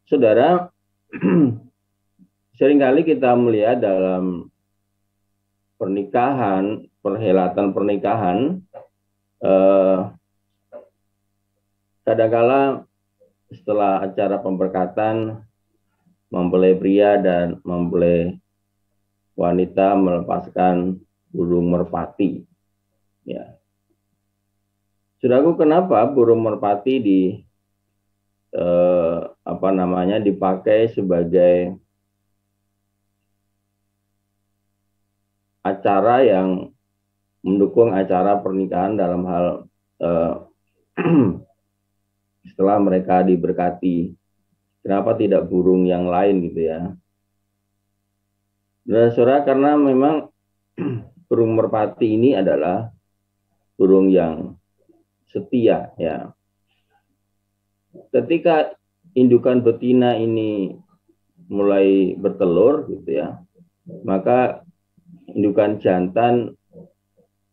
Saudara, seringkali kita melihat dalam pernikahan, perhelatan pernikahan, kadangkala setelah acara pemberkatan, mempelai pria dan mempelai wanita melepaskan burung merpati. Ya. Saudaraku, kenapa burung merpati dipakai sebagai acara yang mendukung acara pernikahan dalam hal setelah mereka diberkati? Kenapa tidak burung yang lain gitu ya? Dan saudara, karena memang burung merpati ini adalah burung yang setia ya. Ketika indukan betina ini mulai bertelur gitu ya, maka indukan jantan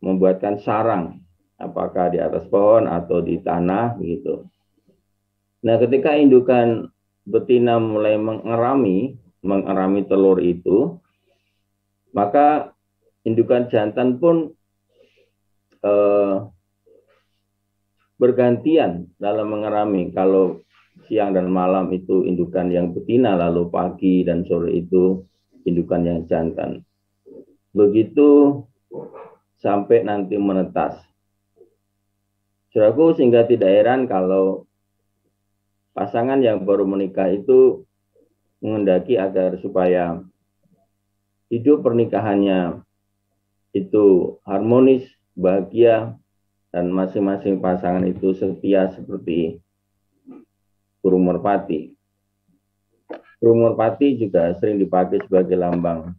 membuatkan sarang, apakah di atas pohon atau di tanah gitu. Nah, ketika indukan betina mulai mengerami telur itu, maka indukan jantan pun bergantian dalam mengerami. Kalau siang dan malam itu indukan yang betina, lalu pagi dan sore itu indukan yang jantan. Begitu sampai nanti menetas. Saudaraku, sehingga tidak heran kalau pasangan yang baru menikah itu menghendaki agar supaya hidup pernikahannya itu harmonis, bahagia, dan masing-masing pasangan itu setia seperti burung merpati. Burung merpati juga sering dipakai sebagai lambang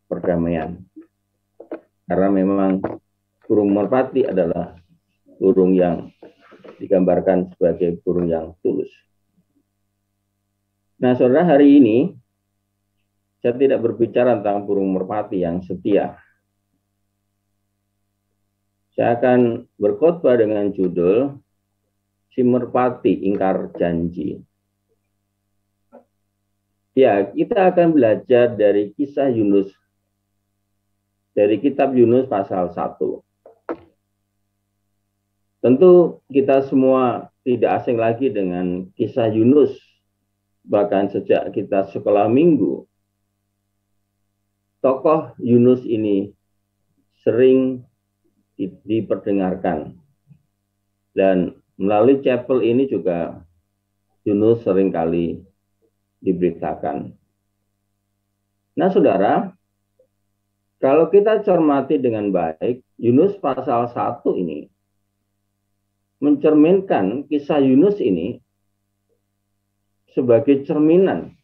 perdamaian. Karena memang burung merpati adalah burung yang digambarkan sebagai burung yang tulus. Nah, saudara, hari ini saya tidak berbicara tentang burung merpati yang setia. Saya akan berkhotbah dengan judul Si Merpati Ingkar Janji. Ya, kita akan belajar dari kisah Yunus, dari kitab Yunus pasal 1. Tentu kita semua tidak asing lagi dengan kisah Yunus, bahkan sejak kita sekolah minggu. Tokoh Yunus ini sering diperdengarkan. Dan melalui chapel ini juga Yunus seringkali diberitakan. Nah, saudara, kalau kita cermati dengan baik, Yunus pasal 1 ini mencerminkan kisah Yunus ini sebagai cerminan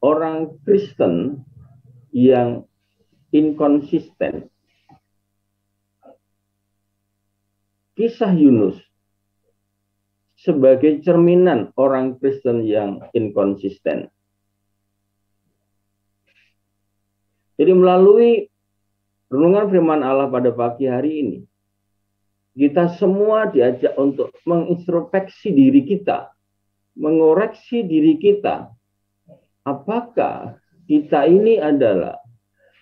orang Kristen yang inkonsisten. Kisah Yunus sebagai cerminan orang Kristen yang inkonsisten. Jadi melalui renungan firman Allah pada pagi hari ini, kita semua diajak untuk mengintrospeksi diri kita, mengoreksi diri kita. Apakah kita ini adalah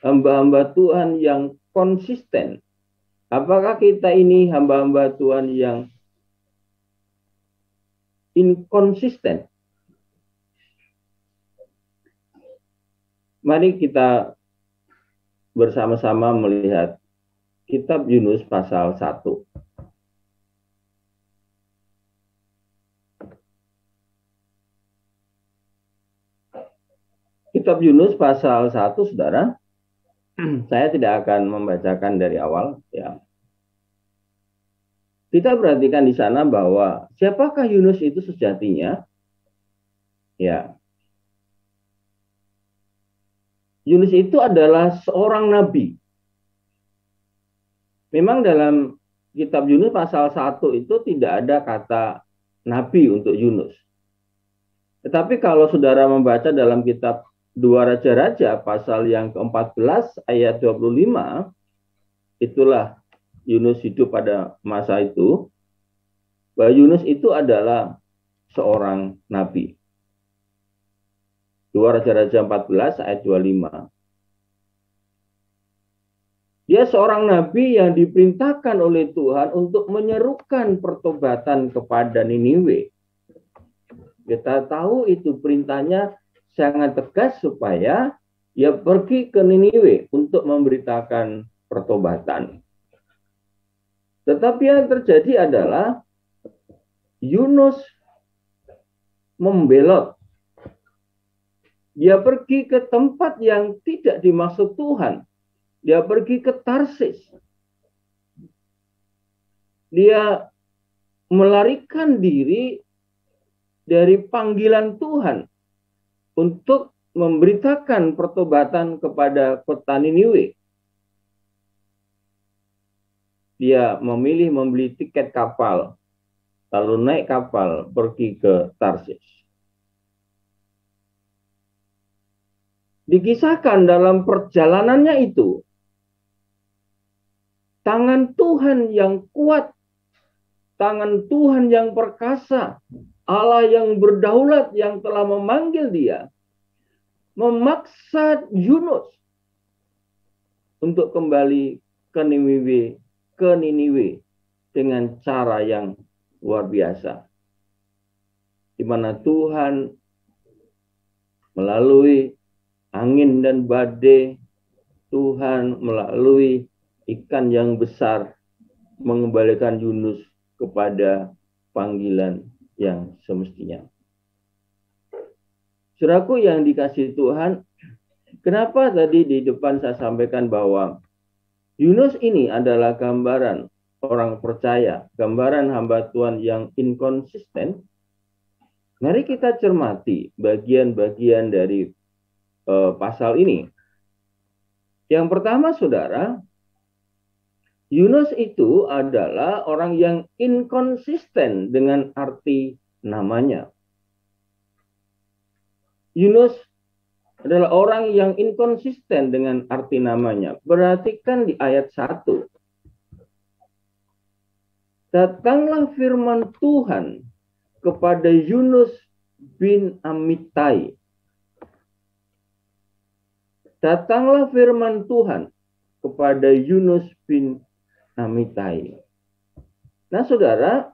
hamba-hamba Tuhan yang konsisten? Apakah kita ini hamba-hamba Tuhan yang inkonsisten? Mari kita bersama-sama melihat kitab Yunus pasal 1. Kitab Yunus pasal 1, saudara. Saya tidak akan membacakan dari awal ya. Kita perhatikan di sana bahwa siapakah Yunus itu sejatinya? Ya. Yunus itu adalah seorang nabi. Memang dalam kitab Yunus pasal 1 itu tidak ada kata nabi untuk Yunus. Tetapi kalau saudara membaca dalam kitab 2 Raja-Raja pasal yang ke-14 ayat 25, itulah Yunus hidup pada masa itu, bahwa Yunus itu adalah seorang nabi. 2 Raja-Raja 14 ayat 25. Dia seorang nabi yang diperintahkan oleh Tuhan untuk menyerukan pertobatan kepada Niniwe. Kita tahu itu perintahnya sangat tegas supaya dia pergi ke Niniwe untuk memberitakan pertobatan. Tetapi yang terjadi adalah Yunus membelot. Dia pergi ke tempat yang tidak dimaksud Tuhan. Dia pergi ke Tarsis. Dia melarikan diri dari panggilan Tuhan untuk memberitakan pertobatan kepada kota Niniwe. Dia memilih membeli tiket kapal, lalu naik kapal pergi ke Tarsis. Dikisahkan dalam perjalanannya itu, tangan Tuhan yang kuat, tangan Tuhan yang perkasa, Allah yang berdaulat yang telah memanggil dia, memaksa Yunus untuk kembali ke Niniwe dengan cara yang luar biasa. Di mana Tuhan melalui angin dan badai, Tuhan melalui ikan yang besar mengembalikan Yunus kepada panggilan yang semestinya. Saudaraku yang dikasihi Tuhan, kenapa tadi di depan saya sampaikan bahwa Yunus ini adalah gambaran orang percaya, gambaran hamba Tuhan yang inkonsisten. Mari kita cermati bagian-bagian dari pasal ini. Yang pertama, saudara, Yunus itu adalah orang yang inkonsisten dengan arti namanya. Yunus adalah orang yang inkonsisten dengan arti namanya. Perhatikan di ayat 1. Datanglah firman Tuhan kepada Yunus bin Amittai. Datanglah firman Tuhan kepada Yunus bin Amittai. Nah, saudara,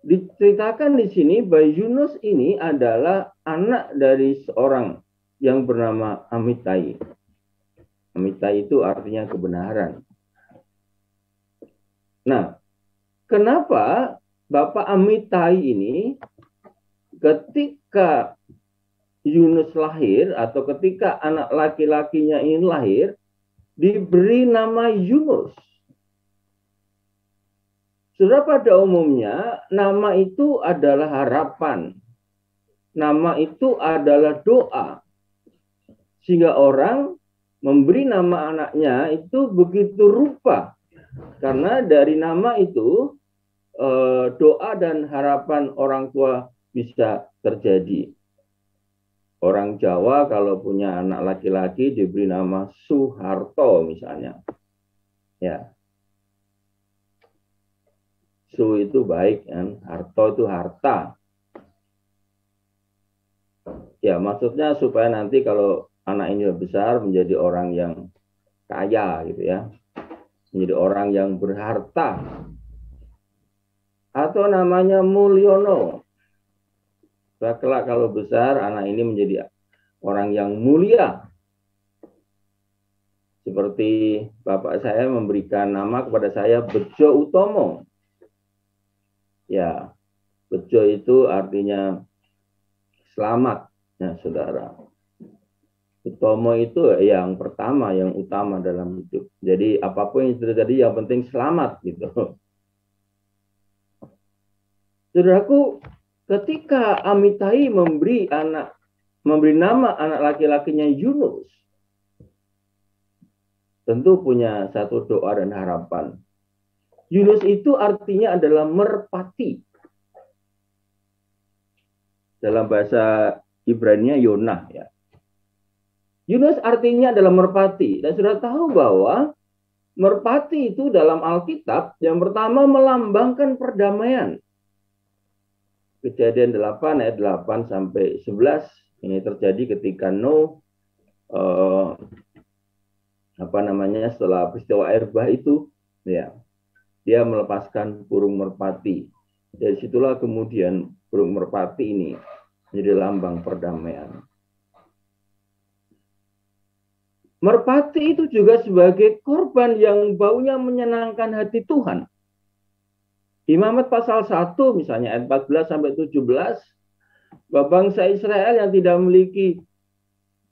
diceritakan di sini bahwa Yunus ini adalah anak dari seorang yang bernama Amittai. Amittai itu artinya kebenaran. Nah, kenapa Bapak Amittai ini ketika Yunus lahir atau ketika anak laki-lakinya ini lahir diberi nama Yunus? Saudara, pada umumnya nama itu adalah harapan. Nama itu adalah doa. Sehingga orang memberi nama anaknya itu begitu rupa. Karena dari nama itu doa dan harapan orang tua bisa terjadi. Orang Jawa kalau punya anak laki-laki diberi nama Soeharto misalnya. Ya. Su itu baik, kan? Harto itu harta. Ya, maksudnya supaya nanti kalau anak ini besar menjadi orang yang kaya gitu ya. Menjadi orang yang berharta. Atau namanya Mulyono. Kelak kalau besar anak ini menjadi orang yang mulia. Seperti bapak saya memberikan nama kepada saya Bejo Utomo. Ya, Bejo itu artinya selamat, ya saudara. Utomo itu yang pertama, yang utama dalam hidup. Jadi apapun yang terjadi yang penting selamat gitu. Saudaraku, ketika Amittai memberi nama anak laki-lakinya Yunus, tentu punya satu doa dan harapan. Yunus itu artinya adalah merpati. Dalam bahasa Ibrani Yonah ya. Yunus artinya adalah merpati. Dan sudah tahu bahwa merpati itu dalam Alkitab yang pertama melambangkan perdamaian. Kejadian 8 ayat 8 sampai 11 ini terjadi ketika Nuh setelah peristiwa air bah itu, ya, dia melepaskan burung merpati. Dari situlah kemudian burung merpati ini menjadi lambang perdamaian. Merpati itu juga sebagai korban yang baunya menyenangkan hati Tuhan. Imamat pasal 1 misalnya ayat 14 sampai 17, bangsa Israel yang tidak memiliki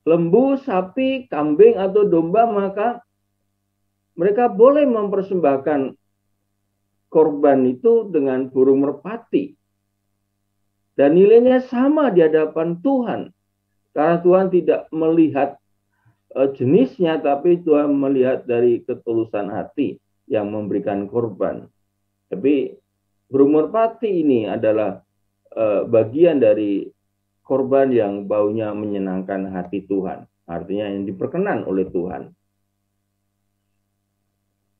lembu, sapi, kambing atau domba, maka mereka boleh mempersembahkan korban itu dengan burung merpati. Dan nilainya sama di hadapan Tuhan. Karena Tuhan tidak melihat jenisnya, tapi Tuhan melihat dari ketulusan hati yang memberikan korban. Tapi burung merpati ini adalah bagian dari korban yang baunya menyenangkan hati Tuhan. Artinya yang diperkenan oleh Tuhan.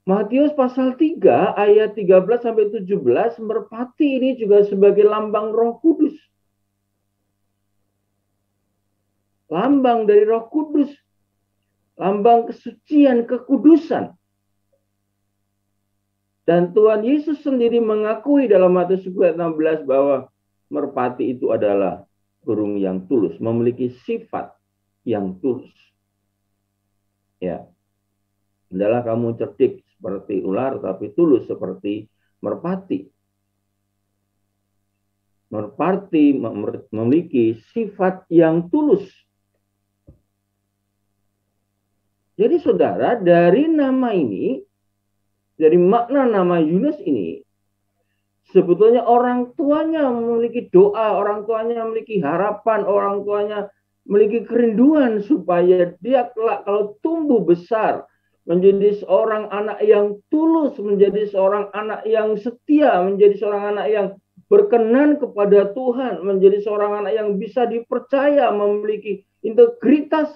Matius pasal 3 ayat 13 sampai 17, merpati ini juga sebagai lambang Roh Kudus. Lambang dari Roh Kudus. Lambang kesucian, kekudusan. Dan Tuhan Yesus sendiri mengakui dalam Matius 10 ayat 16 bahwa merpati itu adalah burung yang tulus, memiliki sifat yang tulus. Ya. Adalah kamu cerdik seperti ular, tapi tulus seperti merpati. Merpati memiliki sifat yang tulus. Jadi saudara, dari nama ini, dari makna nama Yunus ini, sebetulnya orang tuanya memiliki doa, orang tuanya memiliki harapan, orang tuanya memiliki kerinduan supaya dia kelak kalau tumbuh besar, menjadi seorang anak yang tulus, menjadi seorang anak yang setia, menjadi seorang anak yang berkenan kepada Tuhan, menjadi seorang anak yang bisa dipercaya, memiliki integritas,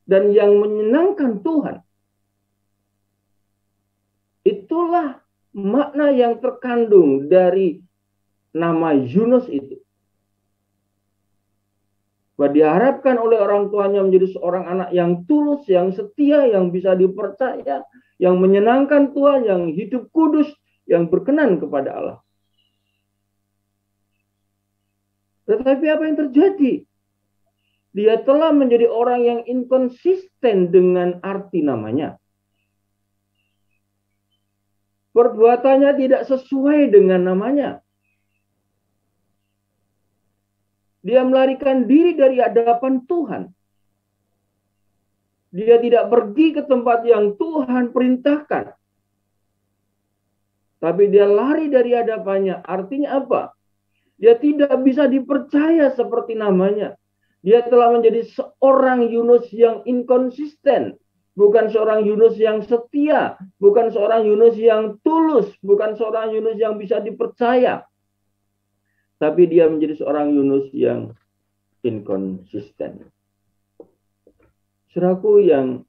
dan yang menyenangkan Tuhan. Itulah makna yang terkandung dari nama Yunus itu. Bahwa diharapkan oleh orang tuanya menjadi seorang anak yang tulus, yang setia, yang bisa dipercaya, yang menyenangkan Tuhan, yang hidup kudus, yang berkenan kepada Allah. Tetapi apa yang terjadi? Dia telah menjadi orang yang inkonsisten dengan arti namanya. Perbuatannya tidak sesuai dengan namanya. Dia melarikan diri dari hadapan Tuhan. Dia tidak pergi ke tempat yang Tuhan perintahkan. Tapi dia lari dari hadapannya. Artinya apa? Dia tidak bisa dipercaya seperti namanya. Dia telah menjadi seorang Yunus yang inkonsisten. Bukan seorang Yunus yang setia. Bukan seorang Yunus yang tulus. Bukan seorang Yunus yang bisa dipercaya. Tapi dia menjadi seorang Yunus yang inkonsisten. Saudaraku yang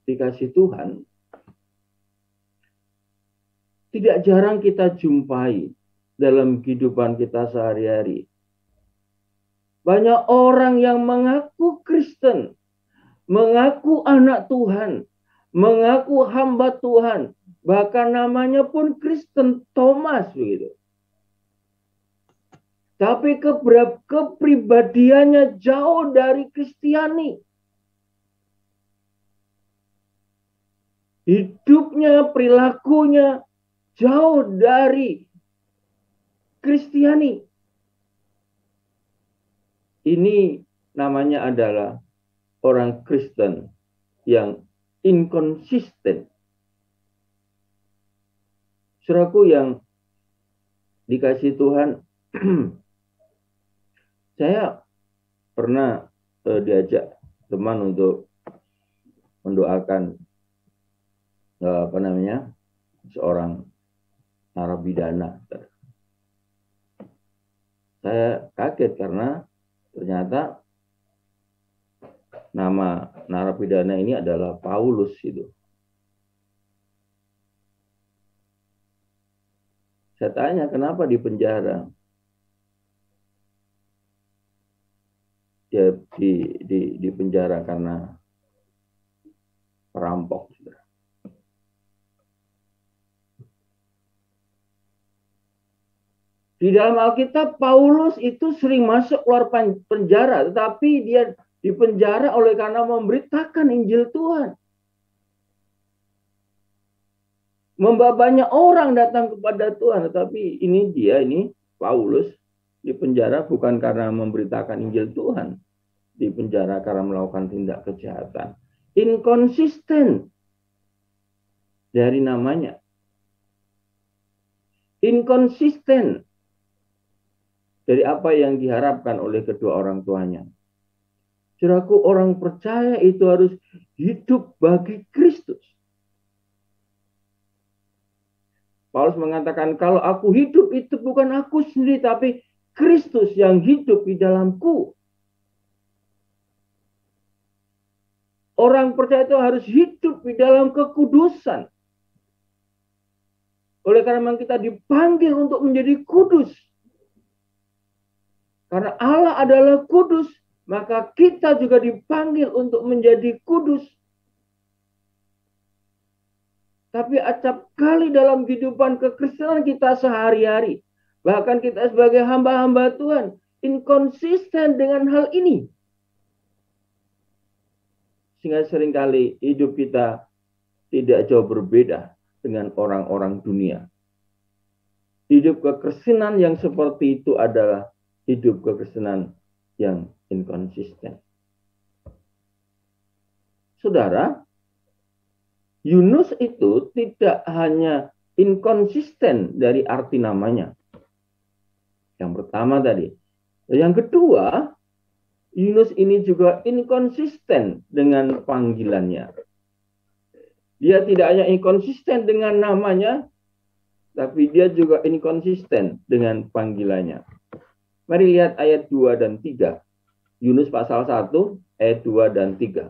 dikasih Tuhan, tidak jarang kita jumpai dalam kehidupan kita sehari-hari. Banyak orang yang mengaku Kristen, mengaku anak Tuhan, mengaku hamba Tuhan, bahkan namanya pun Kristen Thomas begitu. Tapi kepribadiannya jauh dari Kristiani. Hidupnya, perilakunya jauh dari Kristiani. Ini namanya adalah orang Kristen yang inkonsisten. Saudaraku yang dikasih Tuhan, saya pernah diajak teman untuk mendoakan seorang narapidana. Saya kaget karena ternyata nama narapidana ini adalah Paulus itu. Saya tanya kenapa di penjara. dia di penjara karena perampok. Di dalam Alkitab, Paulus itu sering masuk keluar penjara, tetapi dia dipenjara oleh karena memberitakan Injil Tuhan. Membawa banyak orang datang kepada Tuhan, tetapi ini Paulus dipenjara bukan karena memberitakan Injil Tuhan, dipenjara karena melakukan tindak kejahatan. Inkonsisten dari namanya. Inkonsisten dari apa yang diharapkan oleh kedua orang tuanya. Saudaraku, orang percaya itu harus hidup bagi Kristus. Paulus mengatakan, kalau aku hidup itu bukan aku sendiri, tapi Kristus yang hidup di dalamku. Orang percaya itu harus hidup di dalam kekudusan. Oleh karena memang kita dipanggil untuk menjadi kudus. Karena Allah adalah kudus, maka kita juga dipanggil untuk menjadi kudus. Tapi acap kali dalam kehidupan kekristenan kita sehari-hari, bahkan kita sebagai hamba-hamba Tuhan, inkonsisten dengan hal ini. Sehingga seringkali hidup kita tidak jauh berbeda dengan orang-orang dunia. Hidup kekristenan yang seperti itu adalah hidup kekristenan yang inkonsisten. Saudara, Yunus itu tidak hanya inkonsisten dari arti namanya. Yang pertama tadi. Yang kedua, Yunus ini juga inkonsisten dengan panggilannya. Dia tidak hanya inkonsisten dengan namanya, tapi dia juga inkonsisten dengan panggilannya. Mari lihat ayat 2 dan 3. Yunus pasal 1, ayat 2 dan 3.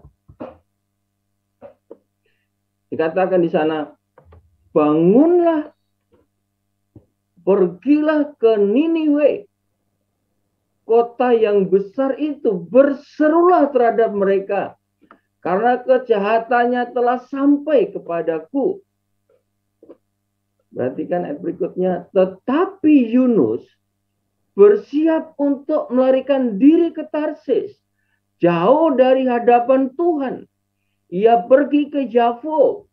Dikatakan di sana, bangunlah, pergilah ke Niniwe, kota yang besar itu, berserulah terhadap mereka, karena kejahatannya telah sampai kepadaku. Perhatikan ayat berikutnya, tetapi Yunus bersiap untuk melarikan diri ke Tarsis, jauh dari hadapan Tuhan. Ia pergi ke Jafo,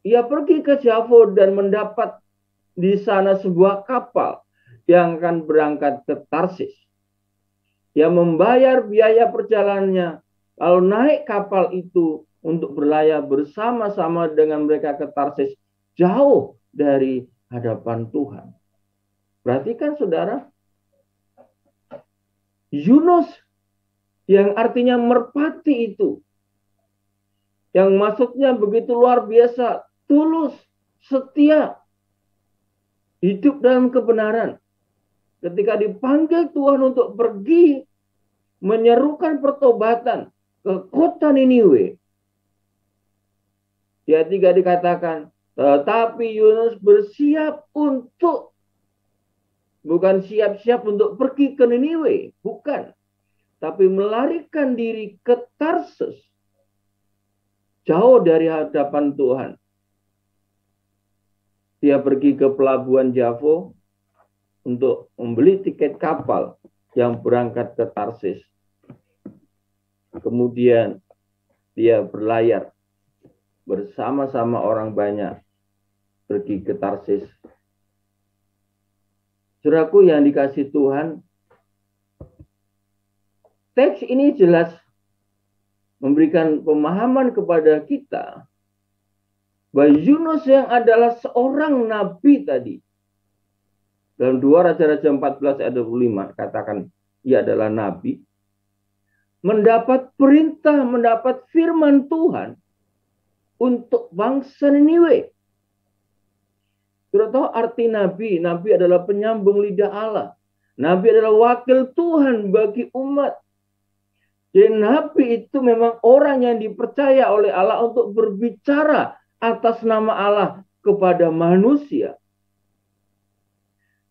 ia pergi ke Jafo dan mendapat di sana sebuah kapal yang akan berangkat ke Tarsis. Ia membayar biaya perjalanannya, lalu naik kapal itu untuk berlayar bersama-sama dengan mereka ke Tarsis, jauh dari hadapan Tuhan. Perhatikan saudara, Yunus yang artinya merpati itu, yang maksudnya begitu luar biasa, tulus, setia, hidup dalam kebenaran. Ketika dipanggil Tuhan untuk pergi menyerukan pertobatan ke kota Niniwe, di ayat 3 dikatakan, tetapi Yunus bersiap untuk, bukan siap-siap untuk pergi ke Niniwe, bukan, tapi melarikan diri ke Tarsus, jauh dari hadapan Tuhan. Dia pergi ke pelabuhan Jafo untuk membeli tiket kapal yang berangkat ke Tarsis. Kemudian dia berlayar bersama-sama orang banyak pergi ke Tarsis. Saudaraku yang dikasih Tuhan, teks ini jelas memberikan pemahaman kepada kita bahwa Yunus yang adalah seorang nabi tadi. Dalam 2 Raja-Raja 14 ayat 25 katakan ia adalah nabi. Mendapat perintah, mendapat firman Tuhan untuk bangsa Niniwe. Sudah tahu arti nabi? Nabi adalah penyambung lidah Allah. Nabi adalah wakil Tuhan bagi umat. Jadi nabi itu memang orang yang dipercaya oleh Allah untuk berbicara atas nama Allah kepada manusia.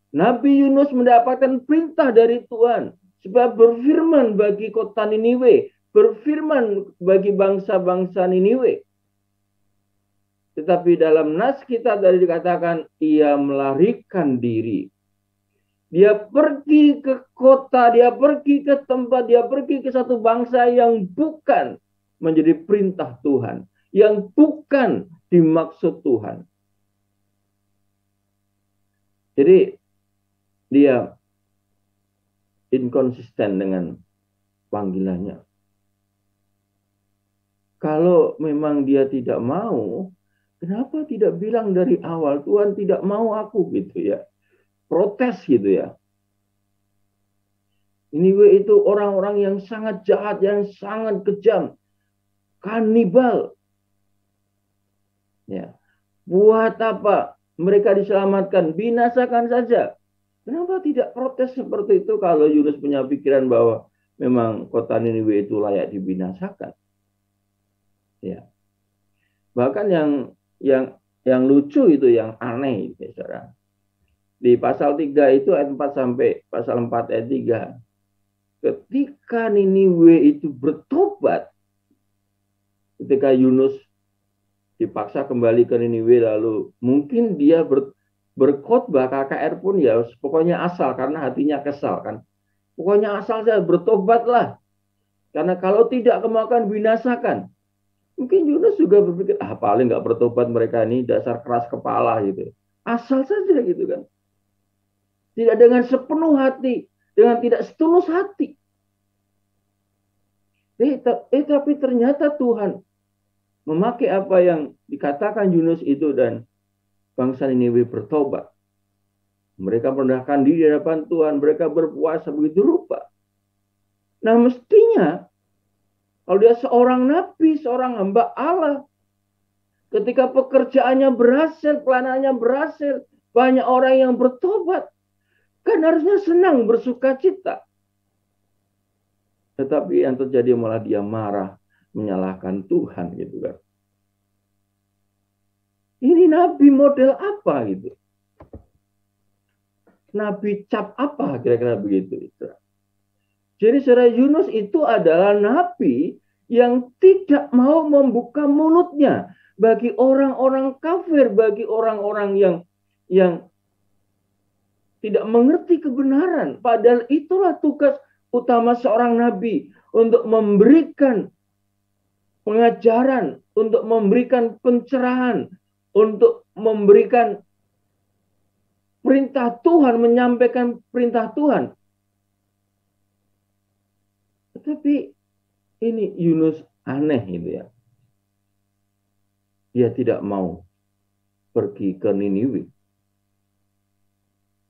Nabi Yunus mendapatkan perintah dari Tuhan supaya berfirman bagi kota Niniwe, berfirman bagi bangsa-bangsa Niniwe. Tetapi dalam nas kita tadi dikatakan ia melarikan diri. Dia pergi ke kota, dia pergi ke tempat, dia pergi ke satu bangsa yang bukan menjadi perintah Tuhan, yang bukan dimaksud Tuhan. Jadi dia inkonsisten dengan panggilannya. Kalau memang dia tidak mau, kenapa tidak bilang dari awal, Tuhan tidak mau aku gitu ya. Protes gitu ya. Niniwe itu orang-orang yang sangat jahat, yang sangat kejam, kanibal. Ya. Buat apa mereka diselamatkan? Binasakan saja. Kenapa tidak protes seperti itu kalau Yunus punya pikiran bahwa memang kota Niniwe itu layak dibinasakan? Ya. Bahkan yang lucu itu, yang aneh itu, saudara. Di pasal 3 itu ayat 4 sampai pasal 4 ayat 3. Ketika Niniwe itu bertobat, ketika Yunus dipaksa kembali ke Niniwe, lalu mungkin dia berkhotbah KKR pun ya pokoknya asal, karena hatinya kesal kan. Pokoknya asal saya bertobatlah. Karena kalau tidak kamu akan binasakan. Mungkin Yunus juga berpikir, paling nggak bertobat mereka ini dasar keras kepala gitu. Asal saja gitu kan. Tidak dengan sepenuh hati, dengan tidak setulus hati. Tapi ternyata Tuhan memakai apa yang dikatakan Yunus itu dan bangsa Niniwe bertobat. Mereka merendahkan diri di hadapan Tuhan, mereka berpuasa begitu rupa. Nah mestinya kalau dia seorang nabi, seorang hamba Allah, ketika pekerjaannya berhasil, pelayanannya berhasil, banyak orang yang bertobat, kan harusnya senang, bersuka cita. Tetapi yang terjadi malah dia marah, menyalahkan Tuhan gitu kan. Ini nabi model apa gitu? Nabi cap apa kira-kira begitu? Jadi saudara, Yunus itu adalah nabi yang tidak mau membuka mulutnya bagi orang-orang kafir, bagi orang-orang yang tidak mengerti kebenaran. Padahal itulah tugas utama seorang nabi, untuk memberikan pengajaran, untuk memberikan pencerahan, untuk memberikan perintah Tuhan, menyampaikan perintah Tuhan. Tetapi ini Yunus aneh itu ya. Dia tidak mau pergi ke Niniwe.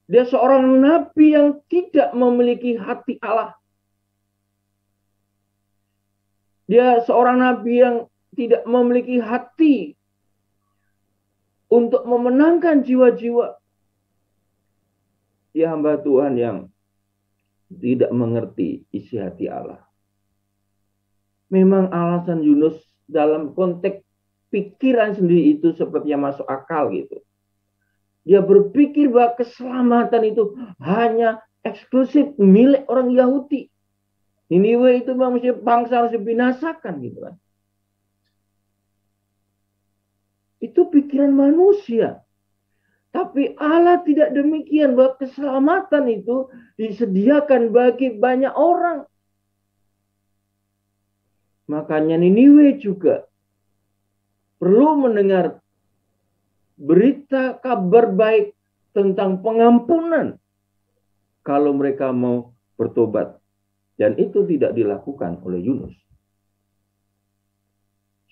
Dia seorang nabi yang tidak memiliki hati Allah. Dia seorang nabi yang tidak memiliki hati untuk memenangkan jiwa-jiwa. Dia hamba Tuhan yang tidak mengerti isi hati Allah. Memang alasan Yunus dalam konteks pikiran sendiri itu sepertinya masuk akal gitu. Dia berpikir bahwa keselamatan itu hanya eksklusif milik orang Yahudi. Niniwe itu memang bangsa harus dibinasakan gitu kan. Itu pikiran manusia. Tapi Allah tidak demikian, bahwa keselamatan itu disediakan bagi banyak orang. Makanya Niniwe juga perlu mendengar berita kabar baik tentang pengampunan kalau mereka mau bertobat. Dan itu tidak dilakukan oleh Yunus.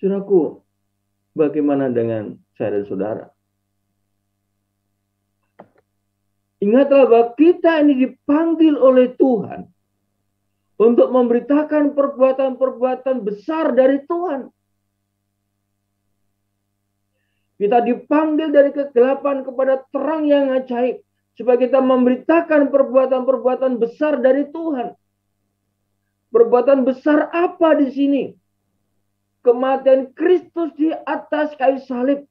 Saudaraku, bagaimana dengan saya dan saudara? Ingatlah bahwa kita ini dipanggil oleh Tuhan untuk memberitakan perbuatan-perbuatan besar dari Tuhan. Kita dipanggil dari kegelapan kepada terang yang ajaib, supaya kita memberitakan perbuatan-perbuatan besar dari Tuhan. Perbuatan besar apa di sini? Kematian Kristus di atas kayu salib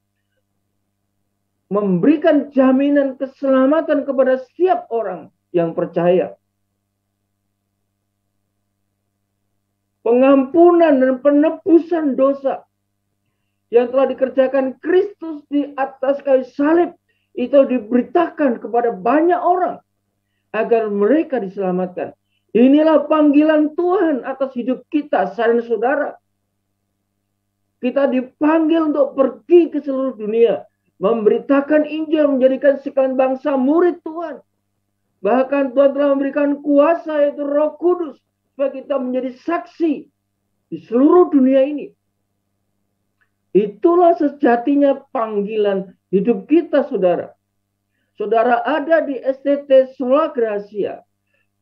memberikan jaminan keselamatan kepada setiap orang yang percaya. Pengampunan dan penebusan dosa yang telah dikerjakan Kristus di atas kayu salib itu diberitakan kepada banyak orang agar mereka diselamatkan. Inilah panggilan Tuhan atas hidup kita, saudara. Kita dipanggil untuk pergi ke seluruh dunia, memberitakan Injil, menjadikan sekalian bangsa murid Tuhan. Bahkan Tuhan telah memberikan kuasa, yaitu Roh Kudus, supaya kita menjadi saksi di seluruh dunia ini. Itulah sejatinya panggilan hidup kita, saudara. Saudara ada di STT Sola Gracia.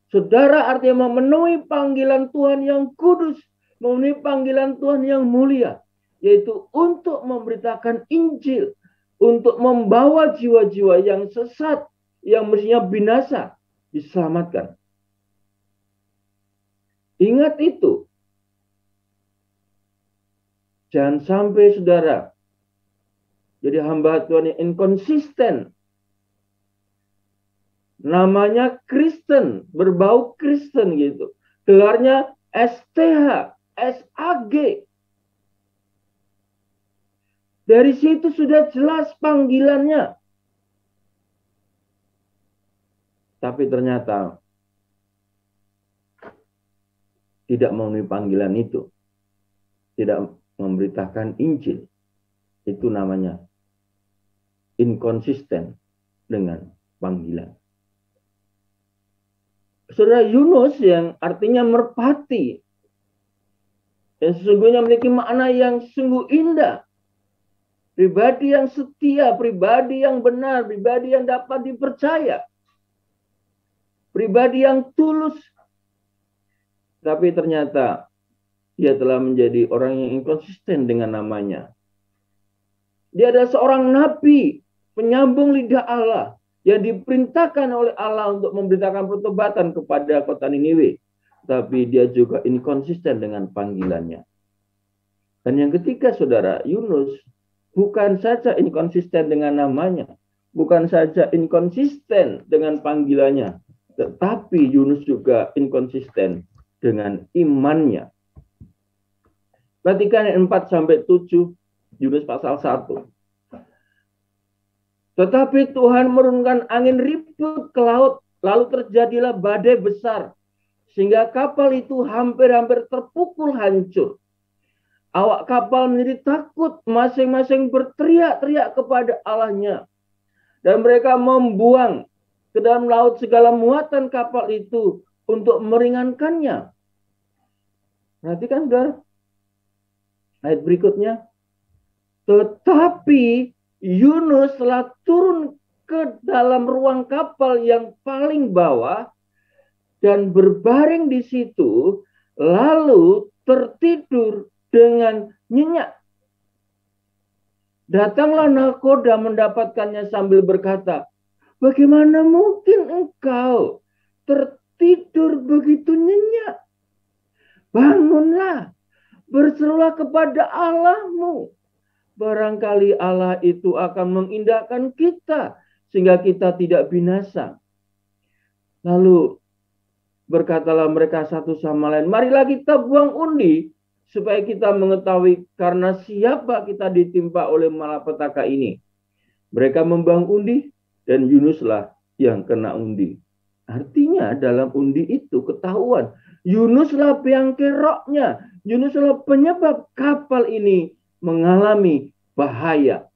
Saudara artinya memenuhi panggilan Tuhan yang kudus, memenuhi panggilan Tuhan yang mulia, yaitu untuk memberitakan Injil, untuk membawa jiwa-jiwa yang sesat, yang mestinya binasa, diselamatkan. Ingat itu. Jangan sampai saudara jadi hamba Tuhan yang inkonsisten. Namanya Kristen, berbau Kristen gitu. Gelarnya STH, SAG. Dari situ sudah jelas panggilannya. Tapi ternyata tidak memenuhi panggilan itu. Tidak memberitakan Injil. Itu namanya inkonsisten dengan panggilan. Saudara, Yunus yang artinya merpati, yang sesungguhnya memiliki makna yang sungguh indah. Pribadi yang setia, pribadi yang benar, pribadi yang dapat dipercaya. Pribadi yang tulus. Tapi ternyata dia telah menjadi orang yang inkonsisten dengan namanya. Dia adalah seorang nabi, penyambung lidah Allah, yang diperintahkan oleh Allah untuk memberitakan pertobatan kepada kota Niniwe. Tapi dia juga inkonsisten dengan panggilannya. Dan yang ketiga, saudara, Yunus bukan saja inkonsisten dengan namanya, bukan saja inkonsisten dengan panggilannya, tetapi Yunus juga inkonsisten dengan imannya. Perhatikan 4-7, Yunus pasal 1. Tetapi Tuhan menurunkan angin ribut ke laut, lalu terjadilah badai besar, sehingga kapal itu hampir-hampir terpukul hancur. Awak kapal menjadi takut, masing-masing berteriak-teriak kepada Allahnya. Dan mereka membuang ke dalam laut segala muatan kapal itu untuk meringankannya. Perhatikan, saudara. Ayat berikutnya. Tetapi Yunus telah turun ke dalam ruang kapal yang paling bawah dan berbaring di situ, lalu tertidur dengan nyenyak. Datanglah nahkoda mendapatkannya sambil berkata, bagaimana mungkin engkau tertidur begitu nyenyak? Bangunlah, berserulah kepada Allahmu. Barangkali Allah itu akan mengindahkan kita sehingga kita tidak binasa. Lalu berkatalah mereka satu sama lain, marilah kita buang undi supaya kita mengetahui karena siapa kita ditimpa oleh malapetaka ini. Mereka membuang undi dan Yunuslah yang kena undi. Artinya dalam undi itu ketahuan Yunuslah biang keroknya, Yunuslah penyebab kapal ini mengalami bahaya.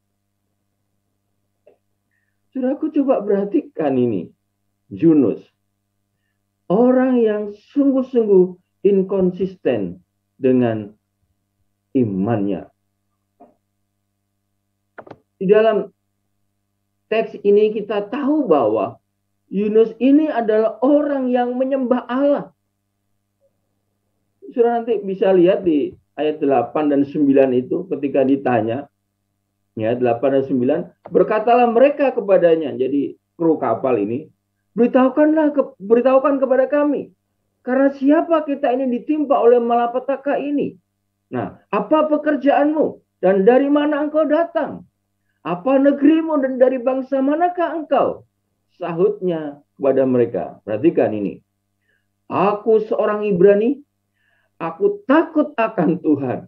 Saudaraku, coba perhatikan ini. Yunus, orang yang sungguh-sungguh inkonsisten dengan imannya. Di dalam teks ini kita tahu bahwa Yunus ini adalah orang yang menyembah Allah. Saudara nanti bisa lihat di ayat 8 dan 9 itu ketika ditanya, ya 8 dan 9, berkatalah mereka kepadanya, jadi kru kapal ini, beritahukan kepada kami, karena siapa kita ini ditimpa oleh malapetaka ini. Nah, apa pekerjaanmu dan dari mana engkau datang? Apa negerimu dan dari bangsa manakah engkau? Sahutnya kepada mereka. Perhatikan ini. Aku seorang Ibrani, aku takut akan Tuhan.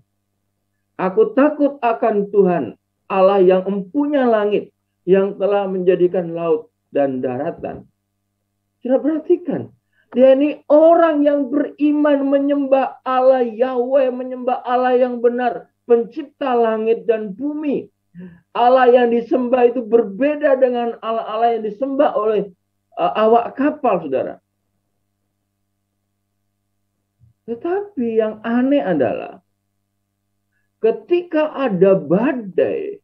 Aku takut akan Tuhan, Allah yang empunya langit, yang telah menjadikan laut dan daratan. Sudah perhatikan, dia ini orang yang beriman menyembah Allah Yahweh, menyembah Allah yang benar, pencipta langit dan bumi. Allah yang disembah itu berbeda dengan Allah-Allah yang disembah oleh awak kapal, saudara. Tetapi yang aneh adalah ketika ada badai,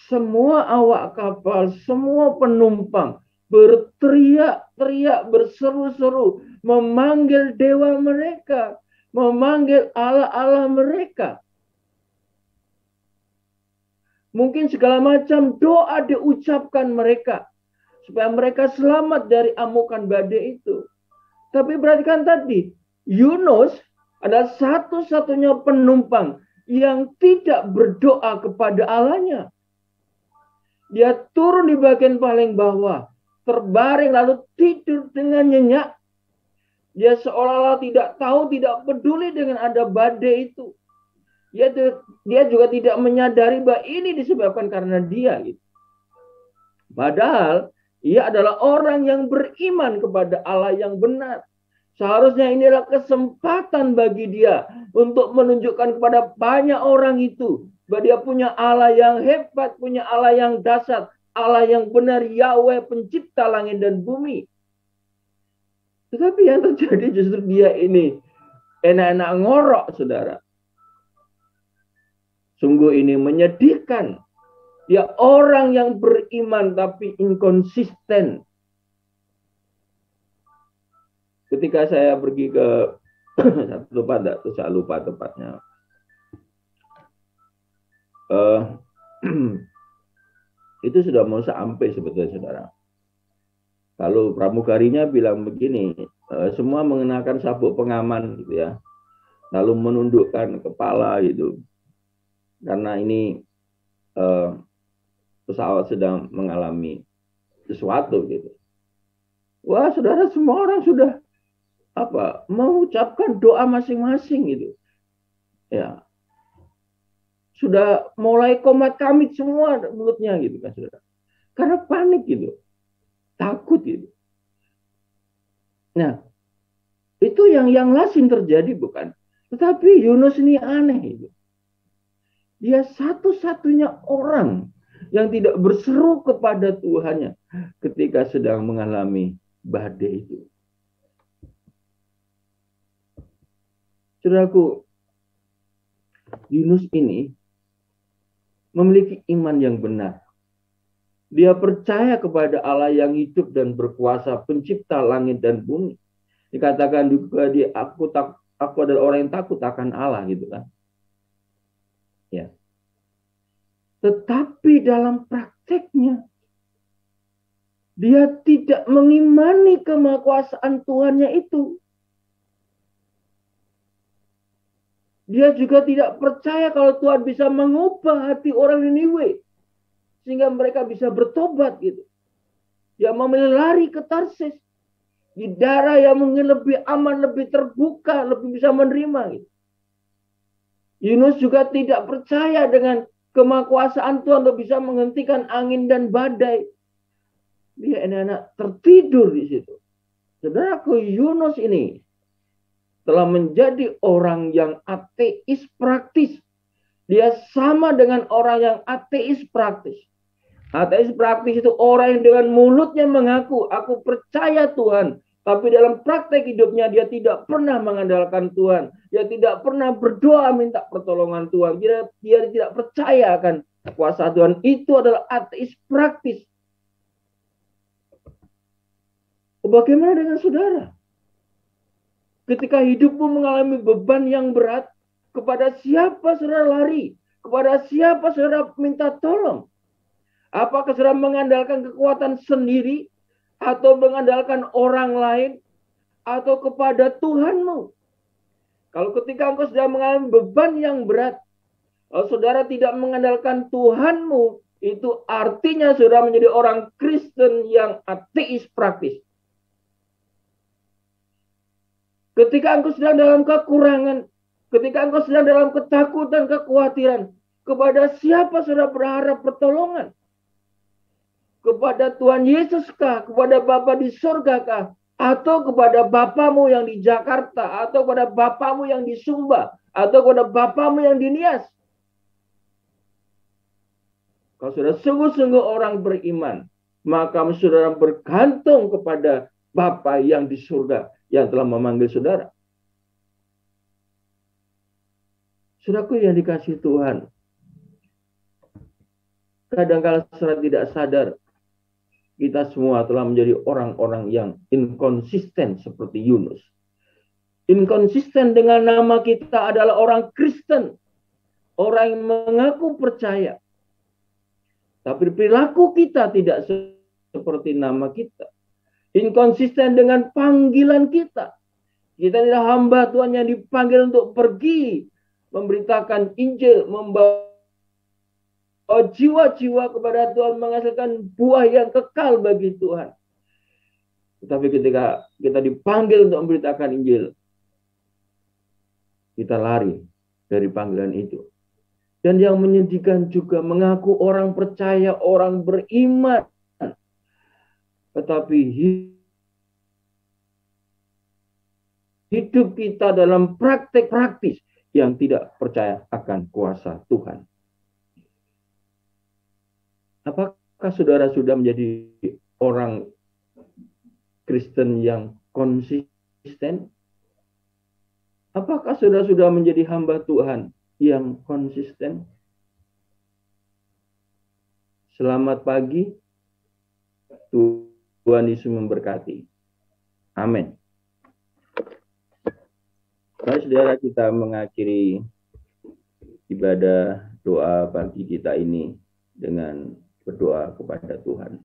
semua awak kapal, semua penumpang berteriak-teriak, berseru-seru, memanggil dewa mereka, memanggil Allah-Allah mereka. Mungkin segala macam doa diucapkan mereka supaya mereka selamat dari amukan badai itu. Tapi perhatikan tadi, Yunus adalah satu-satunya penumpang yang tidak berdoa kepada Allahnya. Dia turun di bagian paling bawah, terbaring lalu tidur dengan nyenyak. Dia seolah-olah tidak tahu, tidak peduli dengan ada badai itu. Dia juga tidak menyadari bahwa ini disebabkan karena dia. Gitu. Padahal ia adalah orang yang beriman kepada Allah yang benar. Seharusnya inilah kesempatan bagi dia untuk menunjukkan kepada banyak orang itu bahwa dia punya Allah yang hebat, punya Allah yang dahsyat, Allah yang benar, Yahweh pencipta langit dan bumi. Tetapi yang terjadi justru dia ini enak-enak ngorok, saudara. Sungguh ini menyedihkan. Dia orang yang beriman tapi inkonsisten. Ketika saya pergi ke satu tempat, saya lupa tempatnya. Itu sudah mau sampai sebetulnya, saudara. Kalau pramugarinya bilang begini, semua mengenakan sabuk pengaman, gitu ya. Lalu menundukkan kepala, gitu. Karena ini pesawat sedang mengalami sesuatu, gitu. Wah, saudara, semua orang sudah mengucapkan doa masing-masing, gitu. Ya. Sudah mulai komat kamit semua mulutnya, gitu kan, saudara. Karena panik, gitu. Takut, gitu. Nah, itu yang lazim terjadi, bukan? Tetapi Yunus ini aneh, gitu. Dia satu-satunya orang yang tidak berseru kepada Tuhannya ketika sedang mengalami badai itu. Saudaraku, Yunus ini memiliki iman yang benar. Dia percaya kepada Allah yang hidup dan berkuasa, pencipta langit dan bumi. Dikatakan juga dia, aku adalah orang yang takut akan Allah, gitu kan. Ya. Tetapi dalam prakteknya dia tidak mengimani kemahakuasaan Tuhannya itu. Dia juga tidak percaya kalau Tuhan bisa mengubah hati orang Niniwe sehingga mereka bisa bertobat, gitu. Dia memilih lari ke Tarsis di daerah yang mungkin lebih aman, lebih terbuka, lebih bisa menerima, gitu. Yunus juga tidak percaya dengan kemahakuasaan Tuhan untuk bisa menghentikan angin dan badai. Dia enak-enak tertidur di situ. Saudaraku, Yunus ini telah menjadi orang yang ateis praktis. Dia sama dengan orang yang ateis praktis. Ateis praktis itu orang yang dengan mulutnya mengaku, aku percaya Tuhan. Tapi dalam praktek hidupnya dia tidak pernah mengandalkan Tuhan. Dia tidak pernah berdoa minta pertolongan Tuhan. Dia tidak percaya akan kuasa Tuhan. Itu adalah ateis praktis. Bagaimana dengan saudara? Ketika hidupmu mengalami beban yang berat, kepada siapa saudara lari? Kepada siapa saudara minta tolong? Apakah saudara mengandalkan kekuatan sendiri? Atau mengandalkan orang lain, atau kepada Tuhanmu? Kalau ketika engkau sedang mengalami beban yang berat, kalau saudara tidak mengandalkan Tuhanmu, itu artinya saudara menjadi orang Kristen yang ateis praktis. Ketika engkau sedang dalam kekurangan, ketika engkau sedang dalam ketakutan, kekhawatiran, kepada siapa saudara berharap pertolongan? Kepada Tuhan Yesus kah? Kepada Bapa di surga kah? Atau kepada Bapamu yang di Jakarta? Atau kepada Bapamu yang di Sumba? Atau kepada Bapamu yang di Nias? Kalau saudara sungguh-sungguh orang beriman, maka saudara bergantung kepada Bapa yang di surga yang telah memanggil saudara. Saudaraku yang dikasihi Tuhan, kadang-kala secara tidak sadar, kita semua telah menjadi orang-orang yang inkonsisten seperti Yunus. Inkonsisten dengan nama kita adalah orang Kristen. Orang yang mengaku percaya. Tapi perilaku kita tidak seperti nama kita. Inkonsisten dengan panggilan kita. Kita adalah hamba Tuhan yang dipanggil untuk pergi. Memberitakan Injil. Membawa jiwa-jiwa kepada Tuhan, menghasilkan buah yang kekal bagi Tuhan. Tetapi ketika kita dipanggil untuk memberitakan Injil, kita lari dari panggilan itu. Dan yang menyedihkan juga, mengaku orang percaya, orang beriman, tetapi hidup kita dalam praktek praktis yang tidak percaya akan kuasa Tuhan. Apakah saudara sudah menjadi orang Kristen yang konsisten? Apakah saudara sudah menjadi hamba Tuhan yang konsisten? Selamat pagi. Tuhan Yesus memberkati. Amin. Mari saudara kita mengakhiri ibadah doa pagi kita ini dengan berdoa kepada Tuhan.